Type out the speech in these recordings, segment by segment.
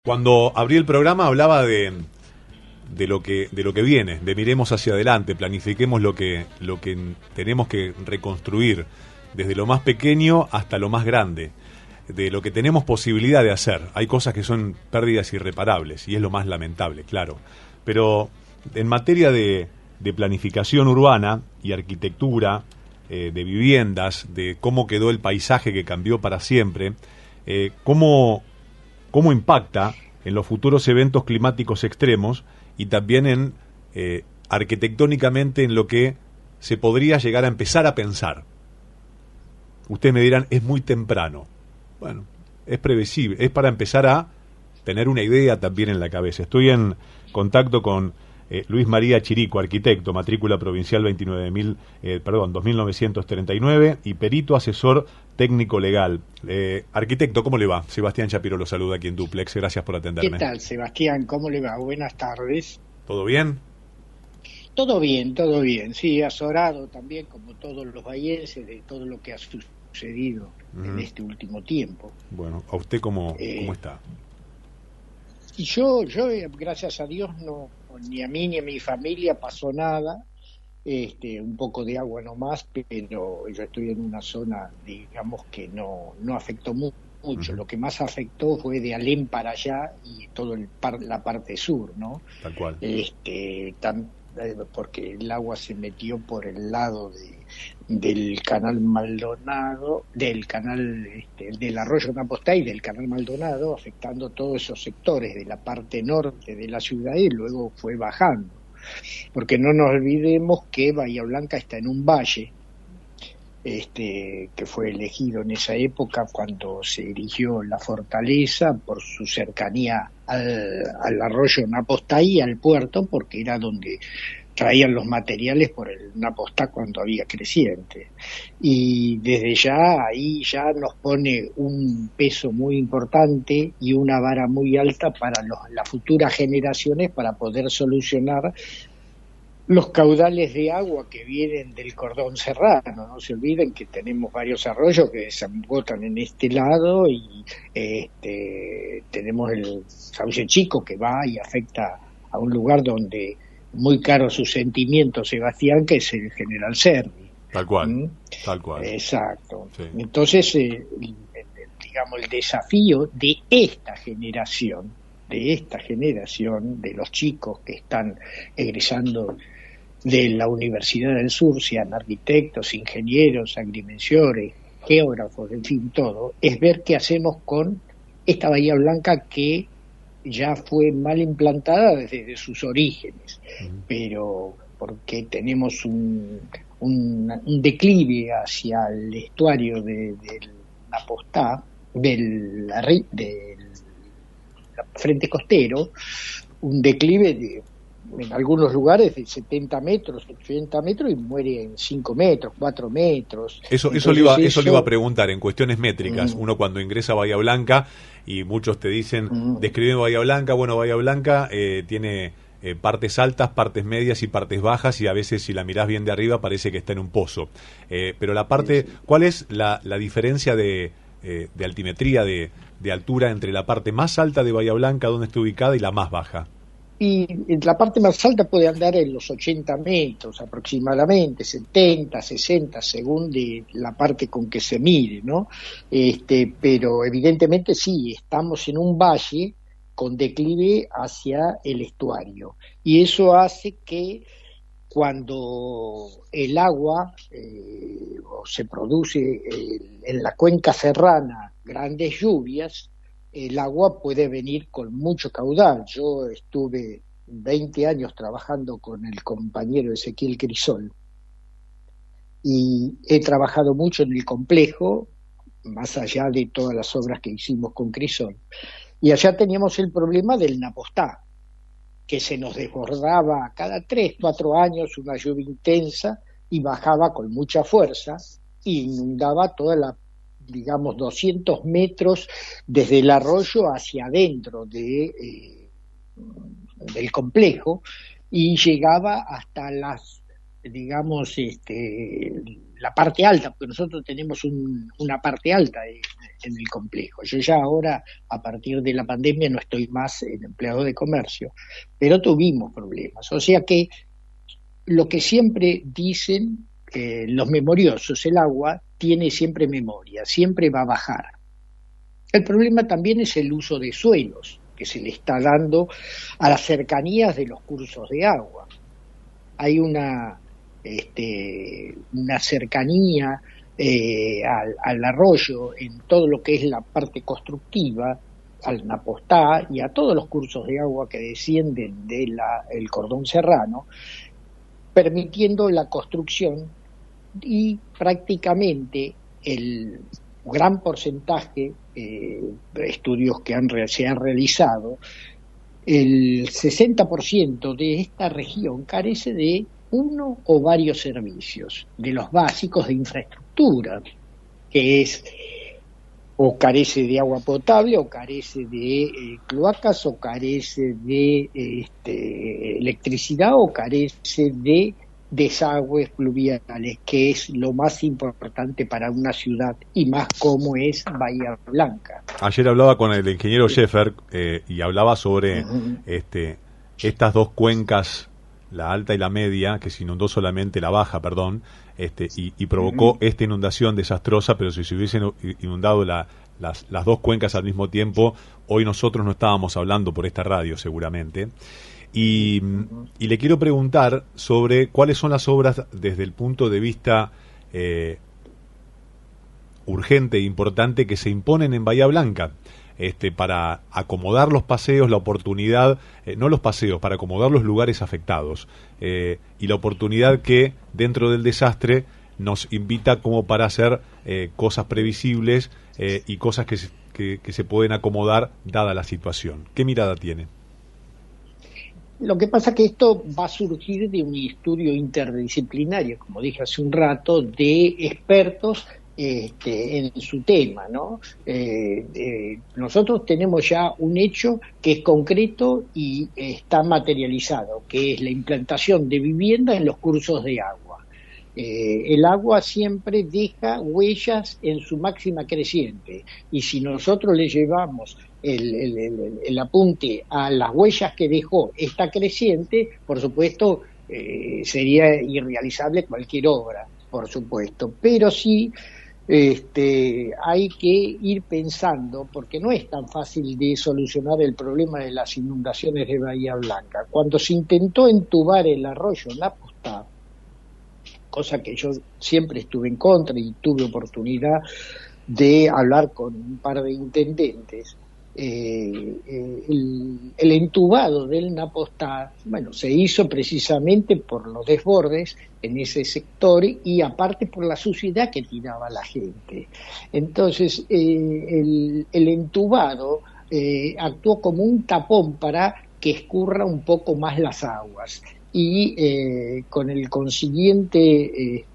Cuando abrí el programa hablaba de lo que viene, de miremos hacia adelante, planifiquemos lo que tenemos que reconstruir, desde lo más pequeño hasta lo más grande, de lo que tenemos posibilidad de hacer. Hay cosas que son pérdidas irreparables y es lo más lamentable, claro. Pero en materia de planificación urbana y arquitectura, de viviendas, de cómo quedó el paisaje que cambió para siempre, cómo impacta en los futuros eventos climáticos extremos y también en arquitectónicamente en lo que se podría llegar a empezar a pensar. Ustedes me dirán, es muy temprano. Bueno, es previsible, es para empezar a tener una idea también en la cabeza. Estoy en contacto con Luis María Chirico, arquitecto, matrícula provincial 2939 y perito asesor técnico legal. Arquitecto, ¿cómo le va? Sebastián Chapiro lo saluda aquí en Duplex, gracias por atenderme. ¿Qué tal, Sebastián? ¿Cómo le va? Buenas tardes. ¿Todo bien? Todo bien, sí, azorado también, como todos los bahienses, de todo lo que ha sucedido en este último tiempo. Bueno, ¿a usted cómo está? Y yo, gracias a Dios, no, ni a mí ni a mi familia pasó nada, un poco de agua nomás, pero yo estoy en una zona, digamos, que no afectó mucho. Lo que más afectó fue de Alem para allá y toda la parte sur, ¿no? Tal cual. Porque el agua se metió por el lado del canal Maldonado, del arroyo Napostá y del canal Maldonado, afectando todos esos sectores de la parte norte de la ciudad y luego fue bajando. Porque no nos olvidemos que Bahía Blanca está en un valle, que fue elegido en esa época cuando se erigió la fortaleza por su cercanía al arroyo Napostá y al puerto, porque era donde traían los materiales por el Napostá cuando había creciente. Y desde ya ahí ya nos pone un peso muy importante y una vara muy alta para las futuras generaciones para poder solucionar los caudales de agua que vienen del cordón serrano. No se olviden que tenemos varios arroyos que desembocan en este lado y tenemos el Sauce Chico que va y afecta a un lugar donde muy caro su sentimiento, Sebastián, que es el General Servi. Tal cual, tal cual. Exacto. Sí. Entonces, digamos, el desafío de esta generación, de los chicos que están egresando de la Universidad del Sur, sean arquitectos, ingenieros, agrimensores, geógrafos, en fin, todo, es ver qué hacemos con esta Bahía Blanca que ya fue mal implantada desde sus orígenes, pero porque tenemos un declive hacia el estuario del Napostá, del frente costero, un declive en algunos lugares de 70 metros, 80 metros y muere en 5 metros, 4 metros. Eso le iba a preguntar, en cuestiones métricas, uno cuando ingresa a Bahía Blanca y muchos te dicen, describe Bahía Blanca, bueno, Bahía Blanca tiene partes altas, partes medias y partes bajas y a veces si la mirás bien de arriba parece que está en un pozo. Pero la parte, ¿cuál es la diferencia de altimetría, de altura entre la parte más alta de Bahía Blanca, donde está ubicada, y la más baja? Y la parte más alta puede andar en los 80 metros aproximadamente, 70, 60, según de la parte con que se mire, ¿no? Pero evidentemente sí, estamos en un valle con declive hacia el estuario. Y eso hace que cuando el agua se produce en la cuenca serrana grandes lluvias, el agua puede venir con mucho caudal. Yo estuve 20 años trabajando con el compañero Ezequiel Crisol y he trabajado mucho en el complejo, más allá de todas las obras que hicimos con Crisol. Y allá teníamos el problema del Napostá, que se nos desbordaba cada 3, 4 años una lluvia intensa y bajaba con mucha fuerza e inundaba toda la, digamos, 200 metros desde el arroyo hacia adentro del complejo y llegaba hasta las, digamos, la parte alta, porque nosotros tenemos una parte alta en el complejo. Yo ya ahora, a partir de la pandemia, no estoy más en empleado de comercio, pero tuvimos problemas. O sea que lo que siempre dicen los memoriosos, el agua tiene siempre memoria, siempre va a bajar. El problema también es el uso de suelos que se le está dando a las cercanías de los cursos de agua. Hay una cercanía al arroyo en todo lo que es la parte constructiva, al Napostá y a todos los cursos de agua que descienden del cordón serrano, permitiendo la construcción y prácticamente el gran porcentaje, estudios que se han realizado, el 60% de esta región carece de uno o varios servicios, de los básicos de infraestructura, que es o carece de agua potable, o carece de cloacas, o carece de electricidad, o carece de desagües pluviales, que es lo más importante para una ciudad, y más como es Bahía Blanca. Ayer hablaba con el ingeniero Scheffer y hablaba sobre estas dos cuencas, la alta y la media, que se inundó solamente la baja, perdón, y provocó esta inundación desastrosa, pero si se hubiesen inundado las dos cuencas al mismo tiempo, hoy nosotros no estábamos hablando por esta radio seguramente. Y le quiero preguntar sobre cuáles son las obras desde el punto de vista urgente e importante que se imponen en Bahía Blanca, para acomodar los paseos, la oportunidad, no los paseos, para acomodar los lugares afectados, y la oportunidad que dentro del desastre nos invita como para hacer cosas previsibles y cosas que se pueden acomodar dada la situación. ¿Qué mirada tiene? Lo que pasa es que esto va a surgir de un estudio interdisciplinario, como dije hace un rato, de expertos en su tema, ¿no? Nosotros tenemos ya un hecho que es concreto y está materializado, que es la implantación de vivienda en los cursos de agua. El agua siempre deja huellas en su máxima creciente, y si nosotros le llevamos el apunte a las huellas que dejó esta creciente, por supuesto sería irrealizable cualquier obra, por supuesto, pero sí hay que ir pensando, porque no es tan fácil de solucionar el problema de las inundaciones de Bahía Blanca. Cuando se intentó entubar el arroyo Napostá, cosa que yo siempre estuve en contra y tuve oportunidad de hablar con un par de intendentes, el entubado del Napostá, bueno, se hizo precisamente por los desbordes en ese sector y aparte por la suciedad que tiraba la gente. Entonces, el entubado actuó como un tapón para que escurra un poco más las aguas, y con el consiguiente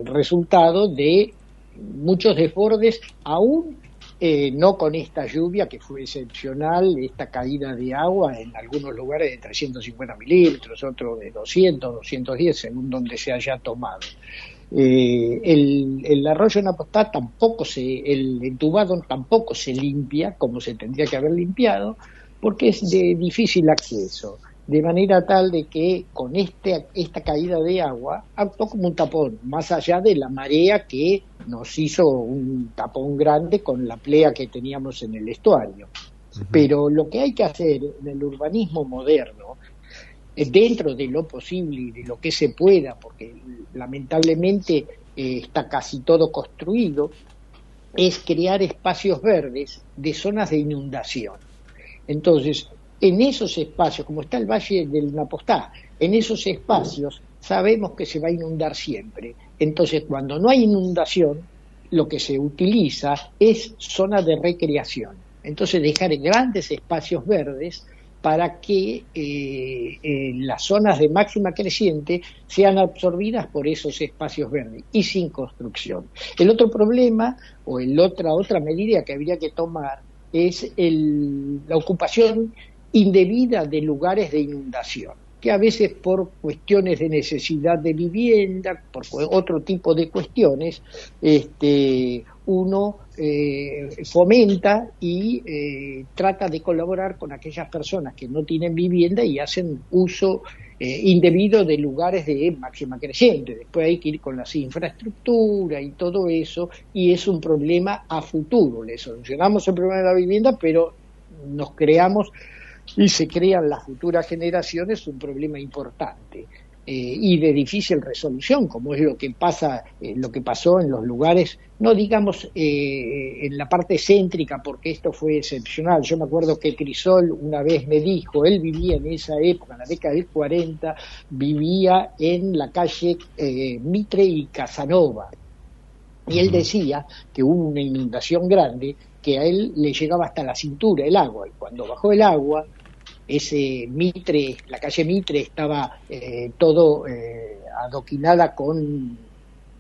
resultado de muchos desbordes, aún no con esta lluvia que fue excepcional, esta caída de agua en algunos lugares de 350 milímetros, otros de 200, 210, según donde se haya tomado. El arroyo Napostá el entubado tampoco se limpia como se tendría que haber limpiado, porque es de difícil acceso, de manera tal de que con esta caída de agua actuó como un tapón, más allá de la marea que nos hizo un tapón grande con la playa que teníamos en el estuario. Uh-huh. Pero lo que hay que hacer en el urbanismo moderno, dentro de lo posible y de lo que se pueda, porque lamentablemente está casi todo construido, es crear espacios verdes de zonas de inundación. Entonces, en esos espacios, como está el Valle del Napostá, en esos espacios sabemos que se va a inundar siempre. Entonces, cuando no hay inundación, lo que se utiliza es zona de recreación. Entonces, dejar grandes espacios verdes para que las zonas de máxima creciente sean absorbidas por esos espacios verdes y sin construcción. El otro problema, o otra medida que habría que tomar, es la ocupación indebida de lugares de inundación, que a veces por cuestiones de necesidad de vivienda, por otro tipo de cuestiones, uno fomenta y trata de colaborar con aquellas personas que no tienen vivienda y hacen uso indebido de lugares de máxima creciente. Después hay que ir con las infraestructuras y todo eso, y es un problema a futuro. Le solucionamos el problema de la vivienda, pero nos creamos y se crean las futuras generaciones un problema importante y de difícil resolución, como es lo que pasa, lo que pasó en los lugares, no digamos en la parte céntrica, porque esto fue excepcional. Yo me acuerdo que Crisol una vez me dijo, él vivía en esa época, en la década del 40, vivía en la calle Mitre y Casanova, y él decía que hubo una inundación grande, que a él le llegaba hasta la cintura el agua, y cuando bajó el agua, ese Mitre, la calle Mitre estaba todo adoquinada con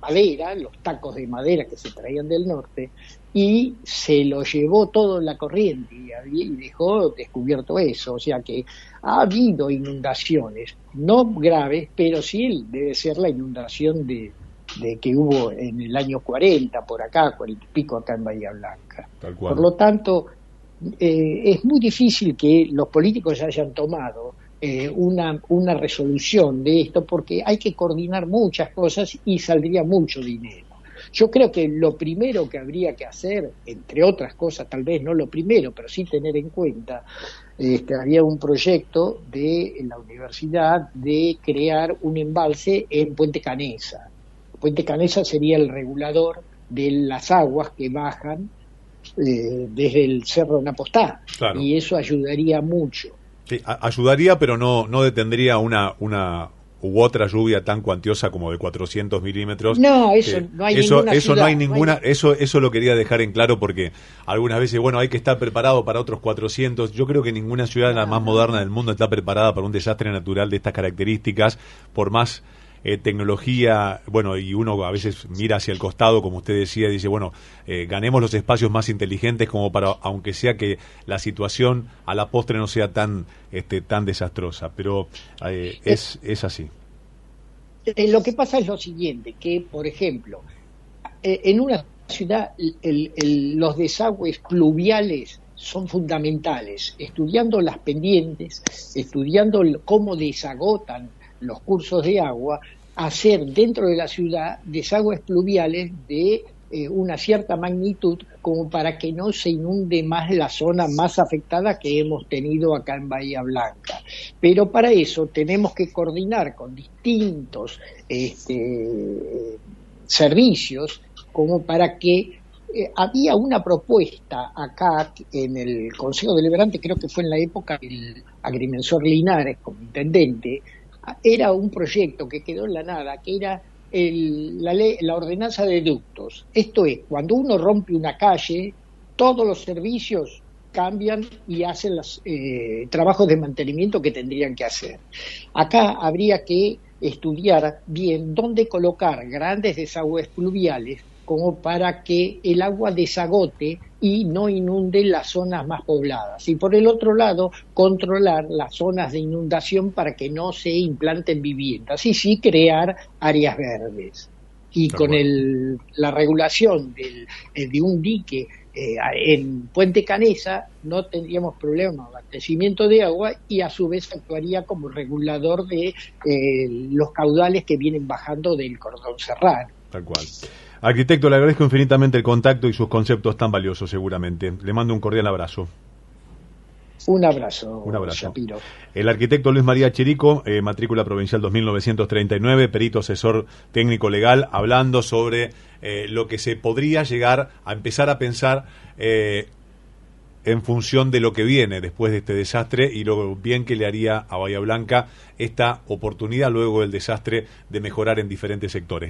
madera, los tacos de madera que se traían del norte, y se lo llevó todo en la corriente y dejó descubierto eso. O sea que ha habido inundaciones, no graves, pero sí debe ser la inundación de que hubo en el año 40 por acá, 40 y pico acá en Bahía Blanca. Tal cual. Por lo tanto, es muy difícil que los políticos hayan tomado una resolución de esto, porque hay que coordinar muchas cosas y saldría mucho dinero. Yo creo que lo primero que habría que hacer, entre otras cosas, tal vez no lo primero, pero sí tener en cuenta, había un proyecto de la universidad de crear un embalse en Puente Canesa. Puente Canesa sería el regulador de las aguas que bajan desde el Cerro Napostá, claro. Y eso ayudaría mucho. Sí, ayudaría, pero no detendría una u otra lluvia tan cuantiosa como de 400 milímetros. No, eso no hay ninguna eso ciudad, no hay ninguna, eso lo quería dejar en claro, porque algunas veces, bueno, hay que estar preparado para otros 400. Yo creo que ninguna ciudad, la más moderna del mundo, está preparada para un desastre natural de estas características, por más tecnología, bueno, y uno a veces mira hacia el costado, como usted decía, y dice, bueno, ganemos los espacios más inteligentes como para, aunque sea que la situación a la postre no sea tan desastrosa, pero es así. Lo que pasa es lo siguiente, que, por ejemplo, en una ciudad los desagües pluviales son fundamentales, estudiando las pendientes, estudiando cómo desagotan los cursos de agua, hacer dentro de la ciudad desagües pluviales de una cierta magnitud, como para que no se inunde más la zona más afectada que hemos tenido acá en Bahía Blanca. Pero para eso tenemos que coordinar con distintos servicios, como para que había una propuesta acá en el Consejo Deliberante, creo que fue en la época del agrimensor Linares como intendente. Era un proyecto que quedó en la nada, que era la ordenanza de ductos. Esto es, cuando uno rompe una calle, todos los servicios cambian y hacen los trabajos de mantenimiento que tendrían que hacer. Acá habría que estudiar bien dónde colocar grandes desagües pluviales, como para que el agua desagote y no inunde las zonas más pobladas. Y por el otro lado, controlar las zonas de inundación para que no se implanten viviendas. Y sí, crear áreas verdes. Y con la regulación de un dique en Puente Canesa, no tendríamos problema de abastecimiento de agua, y a su vez actuaría como regulador de los caudales que vienen bajando del cordón serrano. Tal cual. Arquitecto, le agradezco infinitamente el contacto y sus conceptos tan valiosos, seguramente. Le mando un cordial abrazo. Un abrazo. Un abrazo. Shapiro. El arquitecto Luis María Chirico, matrícula provincial 2939, perito asesor técnico legal, hablando sobre lo que se podría llegar a empezar a pensar en función de lo que viene después de este desastre, y lo bien que le haría a Bahía Blanca esta oportunidad luego del desastre de mejorar en diferentes sectores.